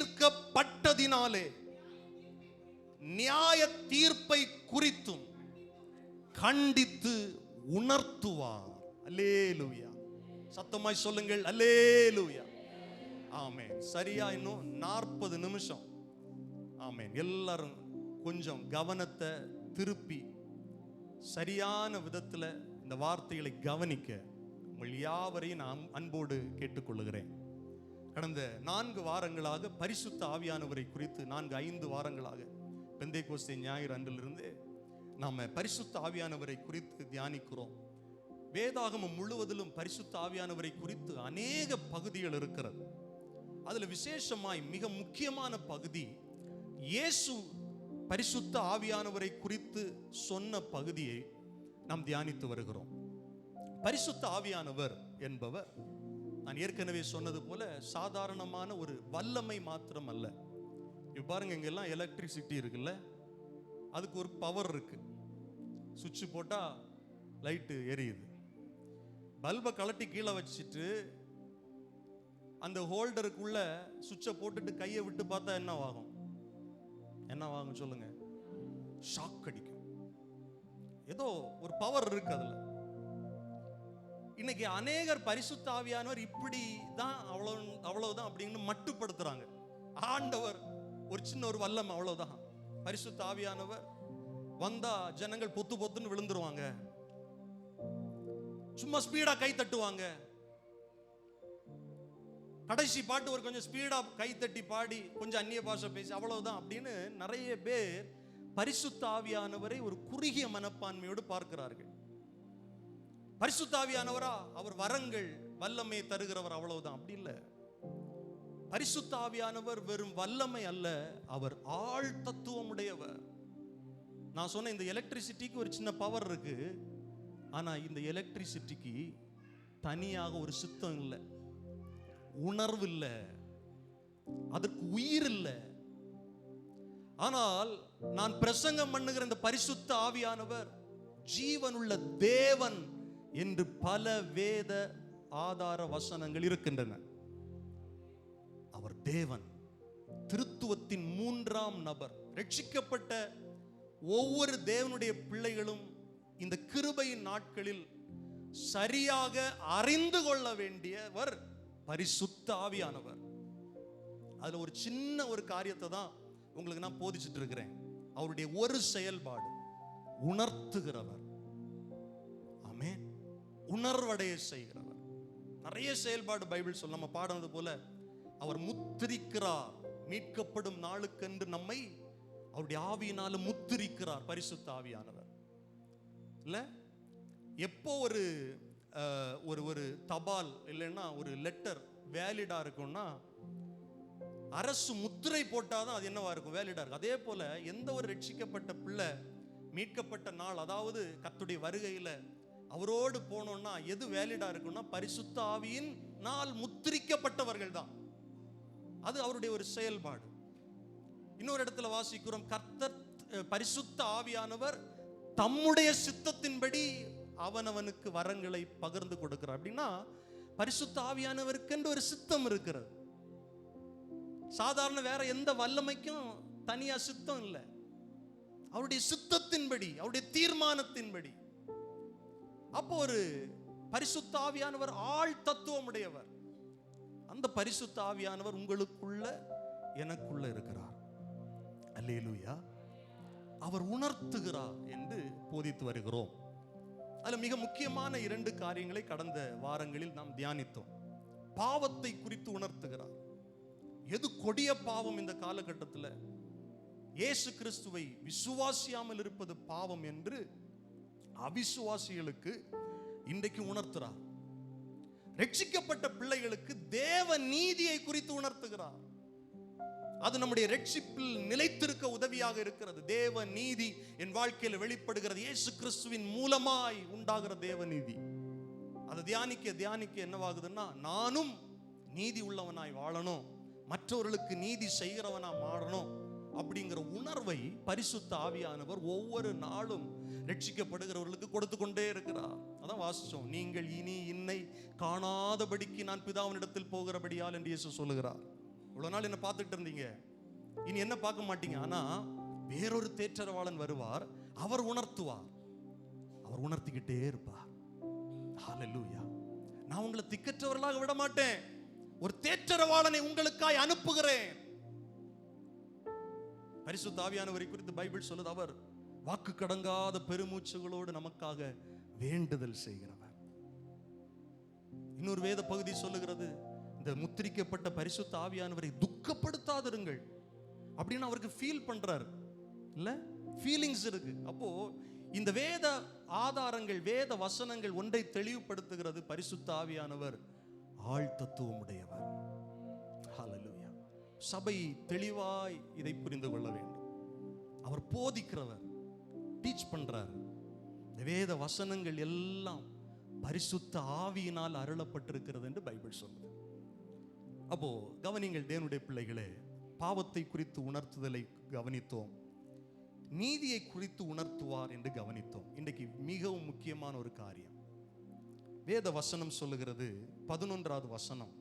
தீர்க்கப்பட்டதினாலே நியாய தீர்ப்பை குறித்தும் கண்டித்து உணர்த்துவார். அல்லேலூயா. சத்தமாய் சொல்லுங்கள் அல்லேலூயா. ஆமென். சரியா இன்னும் 40 நிமிஷம். ஆமென். எல்லாரும் கொஞ்சம் கவனத்தை திருப்பி சரியான விதத்தில் இந்த வார்த்தைகளை கவனிக்க உங்கள் யாவரையும் நான் அன்போடு கேட்டுக்கொள்கிறேன். கடந்த 4 வாரங்களாக பரிசுத்த ஆவியானவரை குறித்து 4-5 வாரங்களாக பெந்தேகோஸ்தே ஞாயிறு அன்றிலிருந்து நாம் பரிசுத்த ஆவியானவரை குறித்து தியானிக்கிறோம். வேதாகமம் முழுவதிலும் பரிசுத்த ஆவியானவரை குறித்து அநேக பகுதிகள் இருக்கிறது. அதில் விசேஷமாய் மிக முக்கியமான பகுதி இயேசு பரிசுத்த ஆவியானவரை குறித்து சொன்ன பகுதியை நாம் தியானித்து வருகிறோம். பரிசுத்த ஆவியானவர் என்பவர் நான் ஏற்கனவே சொன்னது போல சாதாரணமான ஒரு வல்லமை மாத்திரம் அல்ல. இப்போ பாருங்க, இங்கெல்லாம் எலக்ட்ரிசிட்டி இருக்குல்ல, அதுக்கு ஒரு பவர் இருக்கு. சுவிட்ச் போட்டா லைட்டு எரியுது. பல்பை கலட்டி கீழே வச்சுட்டு அந்த ஹோல்டருக்குள்ள சுவிட்சை போட்டுட்டு கையை விட்டு பார்த்தா என்ன ஆகும்? சொல்லுங்க. ஷாக் அடிக்கும். ஏதோ ஒரு பவர் இருக்கு அதுல. இன்னைக்கு அநேகர் பரிசுத்த ஆவியானவர் இப்படி தான் அவ்வளவுதான் அப்படின்னு மட்டுப்படுத்துறாங்க. ஆண்டவர் ஒரு சின்ன ஒரு வல்லம், அவ்வளவுதான். பரிசுத்த ஆவியானவர் வந்தா ஜனங்கள் பொத்து பொத்துன்னு விழுந்துருவாங்க, சும்மா ஸ்பீடா கை தட்டுவாங்க. கடைசி பாட்டு ஒரு கொஞ்சம் ஸ்பீடா கை தட்டி பாடி கொஞ்சம் அந்நிய பாஷை பேசி அவ்வளவுதான் அப்படின்னு நிறைய பேர் பரிசுத்த ஆவியானவரை ஒரு குறுகிய மனப்பான்மையோடு பார்க்கிறார்கள். பரிசுத்த ஆவியானவரா? அவர் வரங்கள் வல்லமை தருகிறவர், அவ்வளவுதான். அப்படி இல்லை. பரிசுத்த ஆவியானவர் வெறும் வல்லமை அல்ல, அவர் ஆள் தத்துவம் உடையவர். நான் சொன்ன இந்த எலக்ட்ரிசிட்டிக்கு ஒரு சின்ன பவர் இருக்கு. ஆனா இந்த எலக்ட்ரிசிட்டிக்கு தனியாக ஒரு சித்தம் இல்லை, உணர்வு இல்லை, அதற்கு உயிர் இல்லை. ஆனால் நான் பிரசங்கம் பண்ணுகிற இந்த பரிசுத்த ஆவியானவர் ஜீவனுள்ள தேவன் என்று பல வேத ஆதார வசனங்கள் இருக்கின்றன. அவர் தேவன், திருத்துவத்தின் 3ஆம் நபர். ரட்சிக்கப்பட்ட ஒவ்வொரு தேவனுடைய பிள்ளைகளும் இந்த கிருபையின் நாட்களில் சரியாக அறிந்து கொள்ள வேண்டியவர் பரிசுத்த ஆவியானவர். அதுல ஒரு சின்ன ஒரு காரியத்தை தான் உங்களுக்கு நான் போதிச்சுட்டு இருக்கிறேன். அவருடைய ஒரு செயல்பாடு உணர்த்துகிறவர். ஆமென். உணர்வடைய செய்கிறவர். நிறைய செயல்பாடு பைபிள் சொல்ல நம்ம பாடுறது போல அவர் முத்திரிக்கிறார். மீட்கப்படும் நாளுக்கென்று நம்மை அவருடைய ஆவியினால முத்திரிக்கிறார் பரிசுத்த ஆவியானவர். இல்ல, எப்போ ஒரு ஒரு தபால் இல்லைன்னா ஒரு லெட்டர் வேலிடா இருக்கும்னா அரசு முத்திரை போட்டாதான் அது என்னவா இருக்கும்? வேலிடா இருக்கும். அதே போல எந்த ஒரு ரட்சிக்கப்பட்ட பிள்ளை மீட்கப்பட்ட நாள், அதாவது கர்த்தருடைய வருகையில அவரோடு போனோம்னா எது வேலிடா இருக்கும்னா பரிசுத்த ஆவியின் நாள் முத்திரிக்கப்பட்டவர்கள் தான். அது அவருடைய ஒரு செயல்பாடு. இன்னொரு இடத்துல வாசிக்கிறோம், கர்த்தர் பரிசுத்த ஆவியானவர் தம்முடைய சித்தத்தின்படி அவனவனுக்கு வரங்களை பகிர்ந்து கொடுக்கிறார். அப்படின்னா பரிசுத்த ஆவியானவருக்கு என்று ஒரு சித்தம் இருக்கிறது. சாதாரண வேற எந்த வல்லமைக்கும் தனியா சித்தம் இல்லை. அவருடைய சித்தத்தின்படி, அவருடைய தீர்மானத்தின்படி. அப்போ ஒரு பரிசுத்த ஆவியானவர் ஆள் தத்துவம் உடையவர். அந்த பரிசுத்த ஆவியானவர் உங்களுக்குள்ள எனக்குள்ள இருக்கிறார். அல்லேலூயா. அவர் உணர்த்துகிறார் என்று போதித்து வருகிறோம். அதுல மிக முக்கியமான 2 காரியங்களை கடந்த வாரங்களில் நாம் தியானித்தோம். பாவத்தை குறித்து உணர்த்துகிறார். எது கொடிய பாவம் இந்த காலகட்டத்தில்? இயேசு கிறிஸ்துவை விசுவாசியாமல் இருப்பது பாவம் என்று அவிசுவாசிகளுக்கு இன்றைக்கு உணர்த்துகிறார். ரட்சிக்கப்பட்ட பிள்ளைகளுக்கு தேவ நீதியை குறித்து உணர்த்துகிறார். அது நம்முடைய ரட்சிப்பில் நிலைத்திருக்க உதவியாக இருக்கிறது. தேவ நீதி என் வாழ்க்கையில் வெளிப்படுகிறது. இயேசு கிறிஸ்துவின் மூலமாய் உண்டாகிற தேவ நீதி. அதை தியானிக்க தியானிக்க என்னவாகுதுன்னா, நானும் நீதி உள்ளவனாய் வாழணும், மற்றவர்களுக்கு நீதி செய்கிறவனா மாறணும் அப்படிங்கிற உணர்வை பரிசுத்த ஆவியானவர் ஒவ்வொரு நாளும் ரட்சிக்கப்படுகிறவர்களுக்கு கொடுத்து கொண்டே இருக்கிறார். அதான் வாசிச்சோம், நீங்கள் இனி இன்னை காணாதபடிக்கு நான் பிதாவினிடத்தில் போகிறபடியால் என்று இயேசு சொல்லுகிறார். இவ்வளவு நாள் என்ன பார்த்துட்டு இருந்தீங்க, இனி என்ன பார்க்க மாட்டீங்க. ஆனா வேறொரு தேற்றரவாளன் வருவார், அவர் உணர்த்துவார், அவர் உணர்த்திக்கிட்டே இருப்பார். ஹல்லேலூயா. நான் உங்களை திக்கற்றவர்களாக விட மாட்டேன், ஒரு தேற்றரவாளனை உங்களுக்காய் அனுப்புகிறேன். பரிசுத்த ஆவியானவரை குறித்து பைபிள் சொல்லுது, அவர் வாக்கு கடங்காத பெருமூச்சுகளோடு நமக்காக வேண்டுதல் செய்கிறவர். இன்னொரு வேத பகுதி சொல்லுகிறது, இந்த முத்திரிக்கப்பட்ட பரிசுத்த ஆவியானவரை துக்கப்படுத்தாதிருங்கள் அப்படின்னு அவருக்கு ஃபீல் பண்றாரு இல்ல, ஃபீலிங்ஸ் இருக்கு. அப்போ இந்த வேத ஆதாரங்கள், வேத வசனங்கள் ஒன்றை தெளிவுபடுத்துகிறது, பரிசுத்த ஆவியானவர் ஆள் தத்துவம் உடையவர். ஹல்லேலூயா. சபை தெளிவாய் இதை புரிந்து கொள்ள வேண்டும். அவர் போதிக்கிறவர், டீச் பண்றார். வேத வசனங்கள் எல்லாம் பரிசுத்த ஆவியினால் அருளப்பட்டிருக்கிறது என்று பைபிள் சொல்லுது. அப்போ கவனிங்கள் தேவனுடைய பிள்ளைகளே, பாவத்தை குறித்து உணர்த்துதலை கவனித்தோம், நீதியை குறித்து உணர்த்துவார் என்று கவனித்தோம். இன்றைக்கு மிகவும் முக்கியமான ஒரு காரியம் வேத வசனம் சொல்லுகிறது. 11வது வசனம்,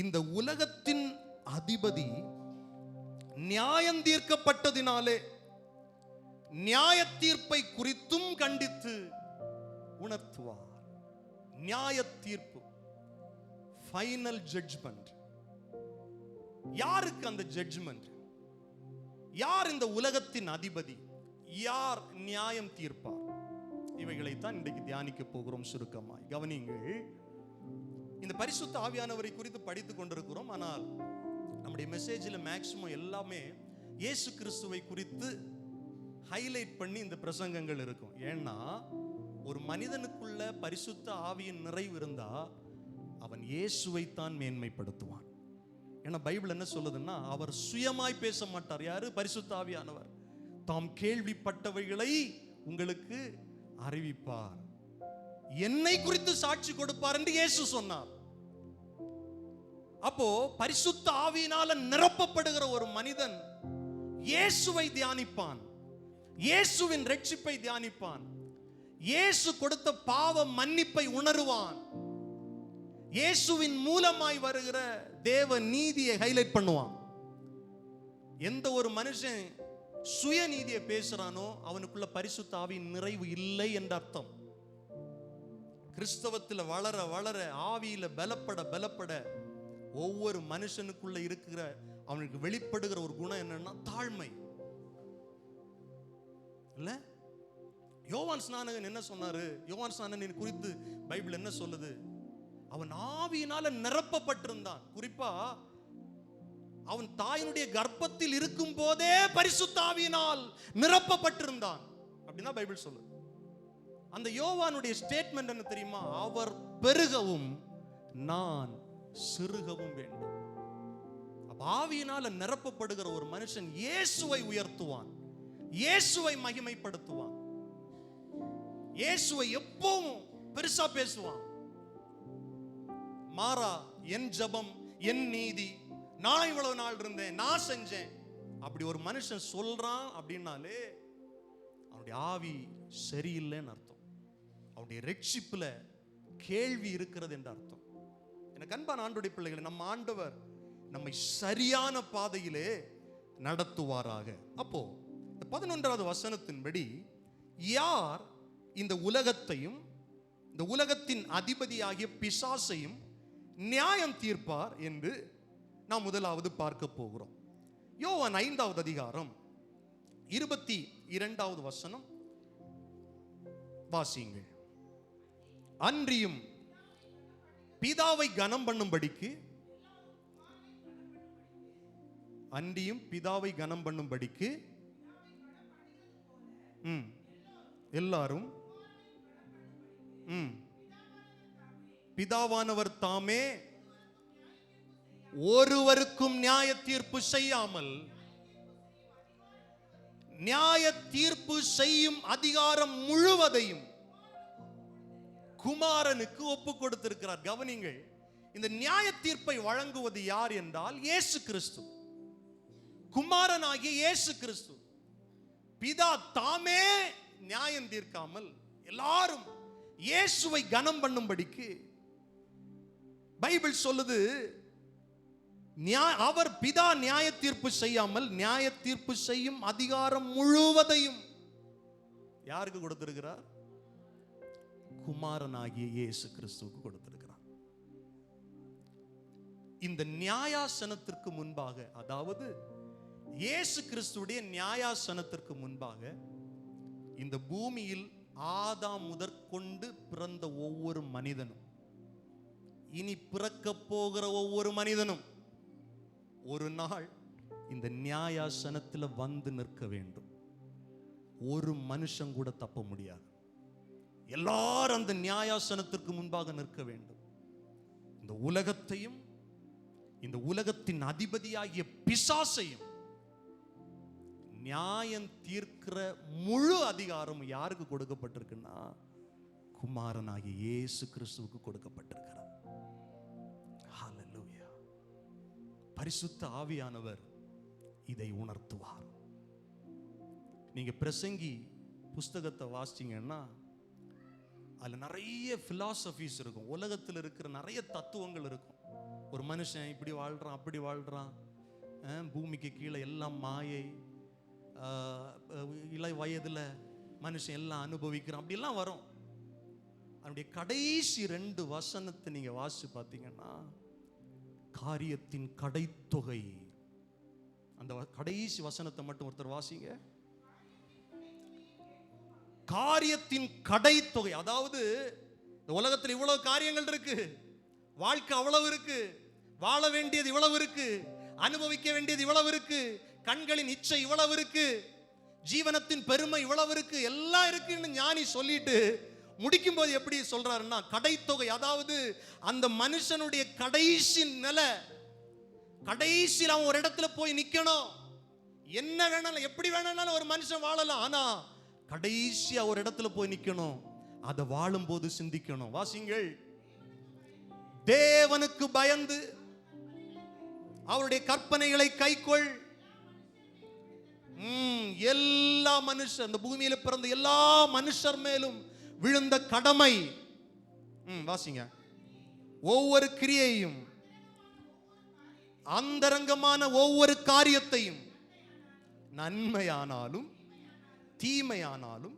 இந்த உலகத்தின் அதிபதி நியாயம் தீர்க்கப்பட்டதினாலே நியாய தீர்ப்பை குறித்தும் கண்டித்து உணர்த்துவார். நியாய தீர்ப்பு, ஃபைனல் ஜட்ஜ்மெண்ட். யாருக்கு அந்த ஜட்ஜ்மெண்ட்? யார் இந்த உலகத்தின் அதிபதி? யார் நியாயம் தீர்ப்பார்? இவைகளைத்தான் இன்றைக்கு தியானிக்க போகிறோம். சுருக்கமாய் கவனிங்கள். இந்த பரிசுத்த ஆவியானவரை குறித்து படித்துக் கொண்டிருக்கிறோம். ஆனால் நம்முடைய மெசேஜில் மேக்சிமம் எல்லாமே இயேசு கிறிஸ்துவை குறித்து ஹைலைட் பண்ணி இந்த பிரசங்கங்கள் இருக்கும். ஏன்னா ஒரு மனிதனுக்குள்ள பரிசுத்த ஆவியின் நிறைவு இருந்தா அவன் இயேசுவைத்தான் மேன்மைப்படுத்துவான். ஏன்னா பைபிள் என்ன சொல்லுதுன்னா, அவர் சுயமாய் பேச மாட்டார். யாரு? பரிசுத்த ஆவியானவர். தாம் கேள்விப்பட்டவைகளை உங்களுக்கு அறிவிப்பார், என்னை குறித்து சாட்சி கொடுப்பார் என்று இயேசு சொன்னார். அப்போ பரிசுத்த ஆவியினால நிரப்பப்படுகிற ஒரு மனிதன் இயேசுவை தியானிப்பான், இயேசுவின் ரட்சிப்பை தியானிப்பான், இயேசு கொடுத்த பாவ மன்னிப்பை உணருவான், இயேசுவின் மூலமாய் வருகிற தேவ நீதியை ஹைலைட் பண்ணுவான். எந்த ஒரு மனுஷன் சுய நீதியை பேசுறானோ அவனுக்குள்ள பரிசுத்த ஆவியின் நிறைவு இல்லை என்ற அர்த்தம். கிறிஸ்தவத்தில் வளர வளர, ஆவியில பலப்பட ஒவ்வொரு மனுஷனுக்குள்ள இருக்கிற அவனுக்கு வெளிப்படுகிற ஒரு குணம் என்னன்னா தாழ்மை. இல்ல, யோவான் ஸ்நானகன் என்ன சொன்னாரு? யோவான் ஸ்நானகன் குறித்து பைபிள் என்ன சொல்லுது? அவன் ஆவியினால நிரப்பப்பட்டிருந்தான். குறிப்பா அவன் தாயினுடைய கர்ப்பத்தில் இருக்கும் போதே பரிசுத்த ஆவியினால் நிரப்பப்பட்டிருந்தான் அப்படின்னா பைபிள் சொல்லுது. அந்த யோவானுடைய ஸ்டேட்மெண்ட் என்ன தெரியுமா? அவர் பெருகவும் நான் சிறுகவும் வேண்டும். அப்ப ஆவியினால நிரப்பப்படுகிற ஒரு மனுஷன் இயேசுவை உயர்த்துவான், இயேசுவை மகிமைப்படுத்துவான், இயேசுவை எப்பவும் பெருசா பேசுவான். மாறா என் ஜபம், என் நீதி, நான் இவ்வளவு நாள் இருந்தேன், நான் செஞ்சேன், அப்படி ஒரு மனுஷன் சொல்றான் அப்படின்னாலே அவனுடைய ஆவி சரியில்லைன்னு அர்த்தம். அவனுடைய ரட்சிப்புல கேள்வி இருக்கிறது என்று அர்த்தம். எனக்கு அன்பான ஆண்டவருடைய பிள்ளைகளை, நம்ம ஆண்டவர் நம்மை சரியான பாதையிலே நடத்துவாராக. அப்போ 11வது வசனத்தின்படி யார் இந்த உலகத்தையும் இந்த உலகத்தின் அதிபதியாகிய பிசாசையும் நியாயம் தீர்ப்பார் என்று நாம் முதலாவது பார்க்க போகிறோம். யோவான் 5வது அதிகாரம் 22வது வசனம் வாசியுங்கள். அன்றியும் பிதாவை கனம் பண்ணும்படிக்கு, எல்லாரும் பிதாவானவர் தாமே ஒருவருக்கும் நியாய தீர்ப்பு செய்யாமல் நியாய தீர்ப்பு செய்யும் அதிகாரம் முழுவதையும் குமாரனுக்கு ஒப்பு கொடுத்திருக்கிறார். கவனிங்கள், இந்த நியாய தீர்ப்பை வழங்குவது யார் என்றால் இயேசு கிறிஸ்து, குமாரனாகிய இயேசு கிறிஸ்து. பிதா தாமே நியாயம் தீர்க்காமல் எல்லாரும் இயேசுவை கனம் பண்ணும்படிக்கு பைபிள் சொல்லுது, அவர் பிதா நியாய தீர்ப்பு செய்யாமல் நியாய தீர்ப்பு செய்யும் அதிகாரம் முழுவதையும் யாருக்கு கொடுத்திருக்கிறார்? குமாரனாகிய இயேசு கிறிஸ்துவுக்கு கொடுத்திருக்கிறார். இந்த நியாயாசனத்திற்கு முன்பாக, அதாவது இயேசு கிறிஸ்துவுடைய நியாயாசனத்திற்கு முன்பாக, இந்த பூமியில் ஆதாம் முதற்கொண்டு பிறந்த ஒவ்வொரு மனிதனும், இனி பிறக்க போகிற ஒவ்வொரு மனிதனும் ஒரு நாள் இந்த நியாயாசனத்தில் வந்து நிற்க வேண்டும். ஒரு மனுஷன் கூட தப்ப முடியாது. எல்லாரும் அந்த நியாயாசனத்திற்கு முன்பாக நிற்க வேண்டும். இந்த உலகத்தையும் இந்த உலகத்தின் அதிபதியாகிய பிசாசையும் நியாயம் தீர்க்கிற முழு அதிகாரம் யாருக்கு கொடுக்கப்பட்டிருக்குன்னா, குமாரனாகிய இயேசு கிறிஸ்துவுக்கு கொடுக்கப்பட்டிருக்கிறது. ஹல்லேலூயா. பரிசுத்த ஆவியானவர் இதை உணர்த்துவார். நீங்க பிரசங்கி புஸ்தகத்தை வாசிச்சீங்கன்னா அதுல நிறைய பிலாசபிஸ் இருக்கும். உலகத்தில் இருக்கிற நிறைய தத்துவங்கள் இருக்கும். ஒரு மனுஷன் இப்படி வாழ்றான், அப்படி வாழ்றான், பூமிக்கு கீழே எல்லாம் மாயை, இளை வயதுல மனுஷன் எல்லாம் அனுபவிக்கிறான், அப்படிலாம் வரும். அவனுடைய கடைசி 2 வசனத்தை நீங்க வாசிச்சு பார்த்தீங்கன்னா, காரியத்தின் கடைத்தொகை, அந்த கடைசி வசனத்தை மட்டும் ஒருத்தர் வாசிங்க. காரியத்தின் கடைத்தொகை, அதாவது இந்த உலகத்தில் இவ்வளவு காரியங்கள் இருக்கு, வாழ்க்கை அவ்வளவு இருக்கு, வாழ வேண்டியது இவ்வளவு இருக்கு, அனுபவிக்க வேண்டியது இவ்வளவு இருக்கு, கண்களின் இச்சை இவ்வளவு இருக்கு, ஜீவனத்தின் பெருமை இவ்வளவு இருக்கு, எல்லாம் இருக்குன்னு ஞானி சொல்லிட்டு முடிக்கும் போது எப்படி சொல்றாருன்னா, கடைத்தொகை, அதாவது அந்த மனுஷனுடைய கடைசி நிலை, கடைசியில் அவன் ஒரு இடத்துல போய் நிக்கணும். என்ன வேணாலும் எப்படி வேணாலும் ஒரு மனுஷன் வாழலாம், ஆனா கடைசியா ஒரு இடத்துல போய் நிக்கணும். அதை வாழும் போது சிந்திக்கணும். வாசிங்கள். தேவனுக்கு பயந்து அவருடைய கற்பனைகளை கைக்கொள். எல்லா மனுஷர், இந்த பூமியில பிறந்த எல்லா மனுஷர் மேலும் விழுந்த கடமை. வாசிங்க. ஒவ்வொரு கிரியையும், அந்தரங்கமான ஒவ்வொரு காரியத்தையும், நன்மையானாலும் தீமையானாலும்